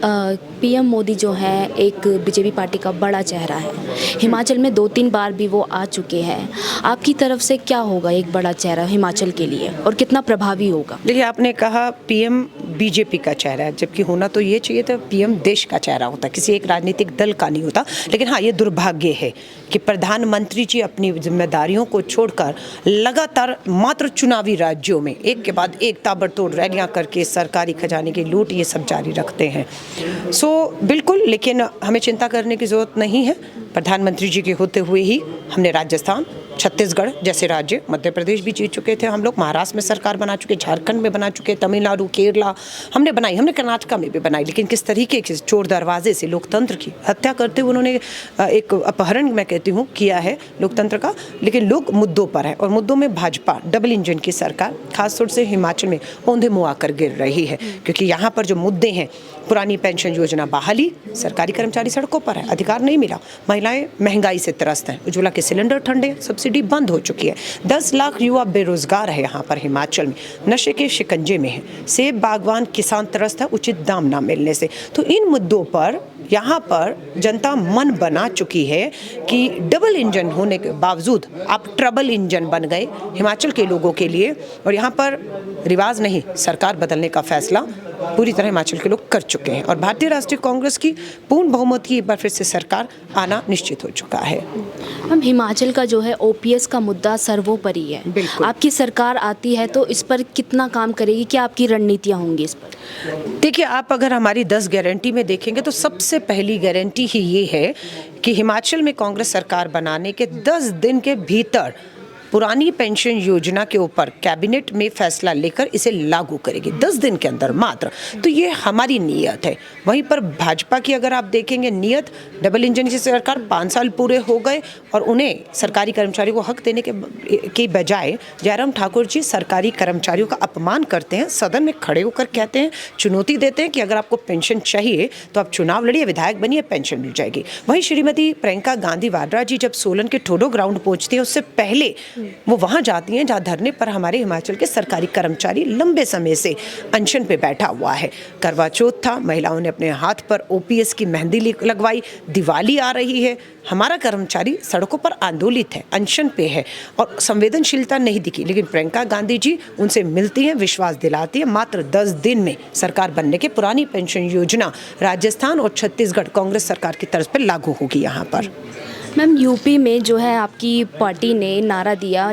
PM Modi जो है एक बीजेपी पार्टी का बड़ा चेहरा है। हिमाचल में 2-3 बार भी वो आ चुके हैं। आपकी तरफ से क्या होगा एक बड़ा चेहरा हिमाचल के लिए और कितना प्रभावी होगा? देखिए, आपने कहा पीएम बीजेपी का चेहरा है, जबकि होना तो ये चाहिए था पीएम देश का चेहरा होता, किसी एक राजनीतिक दल का नहीं होता। लेकिन हाँ, ये दुर्भाग्य है कि प्रधानमंत्री जी अपनी जिम्मेदारियों को छोड़कर लगातार मात्र चुनावी राज्यों में एक के बाद एक ताबड़तोड़ रैलियां करके सरकारी खजाने की लूट ये सब जारी रखते हैं। बिल्कुल, लेकिन हमें चिंता करने की ज़रूरत नहीं है। प्रधानमंत्री जी के होते हुए ही हमने राजस्थान, छत्तीसगढ़ जैसे राज्य, मध्य प्रदेश भी जीत चुके थे हम लोग, महाराष्ट्र में सरकार बना चुके, झारखंड में बना चुके, तमिलनाडु, केरला हमने बनाई, हमने कर्नाटका में भी बनाई। लेकिन किस तरीके से चोर दरवाजे से लोकतंत्र की हत्या करते हुए उन्होंने एक अपहरण, मैं कहती हूँ, किया है लोकतंत्र का। लेकिन लोग मुद्दों पर है और मुद्दों में भाजपा डबल इंजन की सरकार खासतौर से हिमाचल में औंधे मुँह आकर गिर रही है, क्योंकि यहाँ पर जो मुद्दे हैं, पुरानी पेंशन योजना बहाली, सरकारी कर्मचारी सड़कों पर है, अधिकार नहीं मिला, महिलाएं महंगाई से त्रस्त हैं, उज्ज्वला के सिलेंडर ठंडे, सब्सिडी बंद हो चुकी है, 10 लाख युवा बेरोजगार है यहाँ पर हिमाचल में, नशे के शिकंजे में है, सेब बागवान किसान त्रस्त है उचित दाम ना मिलने से। तो इन मुद्दों पर यहाँ पर जनता मन बना चुकी है कि डबल इंजन होने के बावजूद आप ट्रबल इंजन बन गए हिमाचल के लोगों के लिए। और यहाँ पर रिवाज नहीं, सरकार बदलने का फैसला पूरी तरह हिमाचल के लोग कर चुके हैं और भारतीय राष्ट्रीय कांग्रेस की पूर्ण बहुमत की एक बार फिर से सरकार आना निश्चित हो चुका है। हम हिमाचल का जो है ओपीएस का मुद्दा सर्वोपरि है। आपकी सरकार आती है तो इस पर कितना काम करेगी, क्या आपकी रणनीतियाँ होंगी इस पर? देखिए, आप अगर हमारी 10 गारंटी में देखेंगे तो सबसे पहली गारंटी ही ये है कि हिमाचल में कांग्रेस सरकार बनाने के 10 दिन के भीतर पुरानी पेंशन योजना के ऊपर कैबिनेट में फैसला लेकर इसे लागू करेगी 10 दिन के अंदर मात्र। तो ये हमारी नीयत है। वहीं पर भाजपा की अगर आप देखेंगे नीयत, डबल इंजन की सरकार 5 साल पूरे हो गए और उन्हें सरकारी कर्मचारियों को हक देने के बजाय जयराम ठाकुर जी सरकारी कर्मचारियों का अपमान करते हैं, सदन में खड़े होकर कहते हैं, चुनौती देते हैं कि अगर आपको पेंशन चाहिए तो आप चुनाव लड़िए, विधायक बनिए, पेंशन मिल जाएगी। वहीं श्रीमती प्रियंका गांधी वाड्रा जी जब सोलन के ठोडो ग्राउंड पहुंचती है, उससे पहले वो वहां जाती हैं जहां धरने पर हमारे हिमाचल के सरकारी कर्मचारी लंबे समय से अनशन पे बैठा हुआ है। करवा चौथ था, महिलाओं ने अपने हाथ पर ओपीएस की मेहंदी लगवाई, दिवाली आ रही है, हमारा कर्मचारी सड़कों पर आंदोलित है, अनशन पे है और संवेदनशीलता नहीं दिखी। लेकिन प्रियंका गांधी जी उनसे मिलती हैं, विश्वास दिलाती है, मात्र 10 दिन में सरकार बनने के पुरानी पेंशन योजना राजस्थान और छत्तीसगढ़ कांग्रेस सरकार की तरफ पर लागू होगी। यहाँ पर मैम यूपी में जो है आपकी पार्टी ने नारा दिया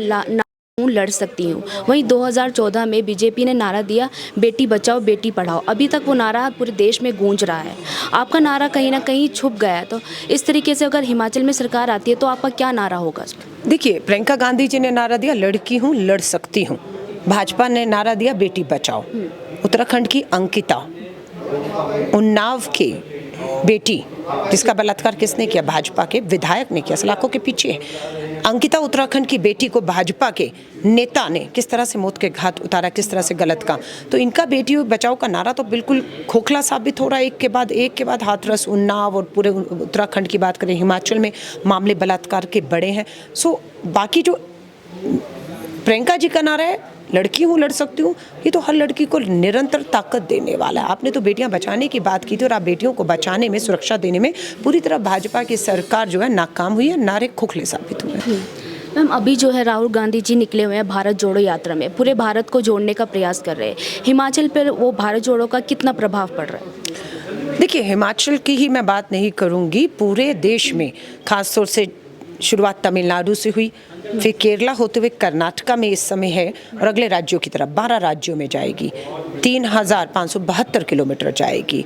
लड़ सकती हूँ, वहीं 2014 में बीजेपी ने नारा दिया बेटी बचाओ बेटी पढ़ाओ। अभी तक वो नारा पूरे देश में गूंज रहा है, आपका नारा कहीं ना कहीं छुप गया है। तो इस तरीके से अगर हिमाचल में सरकार आती है तो आपका क्या नारा होगा? देखिए, प्रियंका गांधी जी ने नारा दिया लड़की हूँ लड़ सकती हूँ, भाजपा ने नारा दिया बेटी बचाओ, उत्तराखंड की अंकिता, उन्नाव की बेटी जिसका बलात्कार किसने किया? भाजपा के विधायक ने किया, सलाखों के पीछे है। अंकिता उत्तराखंड की बेटी को भाजपा के नेता ने किस तरह से मौत के घाट उतारा, किस तरह से गलत काम। तो इनका बेटी बचाओ का नारा तो बिल्कुल खोखला साबित हो रहा है। एक के बाद हाथरस, उन्नाव और पूरे उत्तराखंड की बात करें, हिमाचल में मामले बलात्कार के बड़े हैं। बाकी जो प्रियंका जी का नारा है लड़की हूँ लड़ सकती हूँ, ये तो हर लड़की को निरंतर ताकत देने वाला है। आपने तो बेटियां बचाने की बात की थी और आप बेटियों को बचाने में, सुरक्षा देने में पूरी तरह भाजपा की सरकार जो है नाकाम हुई है, नारे खोखले साबित हुए हैं। मैम अभी जो है राहुल गांधी जी निकले हुए हैं भारत जोड़ो यात्रा में, पूरे भारत को जोड़ने का प्रयास कर रहे हैं। हिमाचल पर वो भारत जोड़ो का कितना प्रभाव पड़ रहा है? देखिए, हिमाचल की ही मैं बात नहीं करूँगी, पूरे देश में खासतौर से शुरुआत तमिलनाडु से हुई, फिर केरला होते हुए कर्नाटका में इस समय है और अगले राज्यों की तरफ 12 राज्यों में जाएगी, 3572 किलोमीटर जाएगी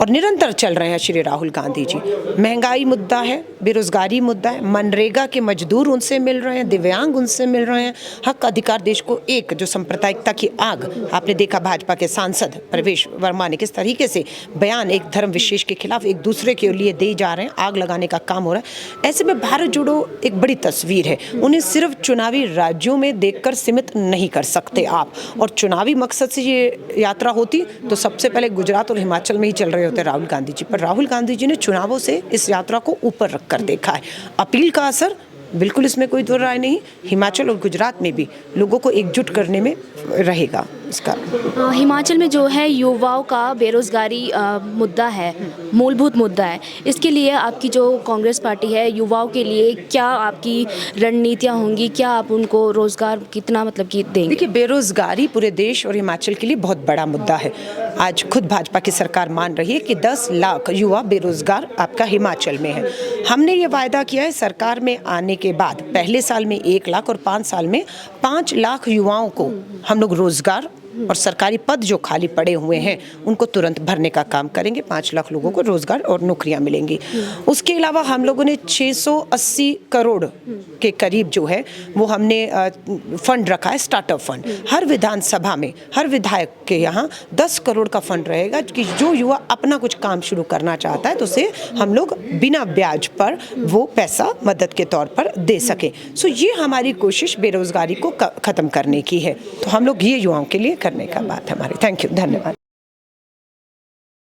और निरंतर चल रहे हैं श्री राहुल गांधी जी। महंगाई मुद्दा है, बेरोजगारी मुद्दा है, मनरेगा के मजदूर उनसे मिल रहे हैं, दिव्यांग उनसे मिल रहे हैं, हक अधिकार देश को एक, जो सांप्रदायिकता की आग आपने देखा भाजपा के सांसद प्रवेश वर्मा ने किस तरीके से बयान एक धर्म विशेष के खिलाफ एक दूसरे के लिए दे जा रहे हैं, आग लगाने का काम हो रहा है। ऐसे में भारत जोड़ो एक बड़ी तस्वीर है, उन्हें सिर्फ चुनावी राज्यों में देखकर सीमित नहीं कर सकते आप। और चुनावी मकसद से ये यात्रा होती तो सबसे पहले गुजरात और हिमाचल में ही चल रहे होते राहुल गांधी जी, पर राहुल गांधी जी ने चुनावों से इस यात्रा को ऊपर रखकर देखा है। अपील का असर बिल्कुल, इसमें कोई दो राय नहीं, हिमाचल और गुजरात में भी लोगों को एकजुट करने में रहेगा। इसका। हिमाचल में जो है युवाओं का बेरोजगारी मुद्दा है, मूलभूत मुद्दा है। इसके लिए आपकी जो कांग्रेस पार्टी है, युवाओं के लिए क्या आपकी रणनीतियाँ होंगी? क्या आप उनको रोजगार कितना मतलब कि देंगे? देखिए, बेरोजगारी पूरे देश और हिमाचल के लिए बहुत बड़ा मुद्दा है। आज खुद भाजपा की सरकार मान रही है कि 10 लाख युवा बेरोजगार आपका हिमाचल में है। हमने ये वायदा किया है सरकार में आने के बाद, पहले साल में 1 लाख और 5 साल में 5 लाख युवाओं को हम लोग रोजगार और सरकारी पद जो खाली पड़े हुए हैं उनको तुरंत भरने का काम करेंगे। 5 लाख लोगों को रोजगार और नौकरियां मिलेंगी। उसके अलावा हम लोगों ने 680 करोड़ के करीब जो है वो हमने फंड रखा है, स्टार्टअप फंड। हर विधानसभा में हर विधायक के यहाँ 10 करोड़ का फंड रहेगा कि जो युवा अपना कुछ काम शुरू करना चाहता है तो उसे हम लोग बिना ब्याज पर वो पैसा मदद के तौर पर दे सके। सो ये हमारी कोशिश बेरोजगारी को खत्म करने की है। तो हम लोग ये युवाओं के लिए करने का बात हमारी। थैंक यू, धन्यवाद।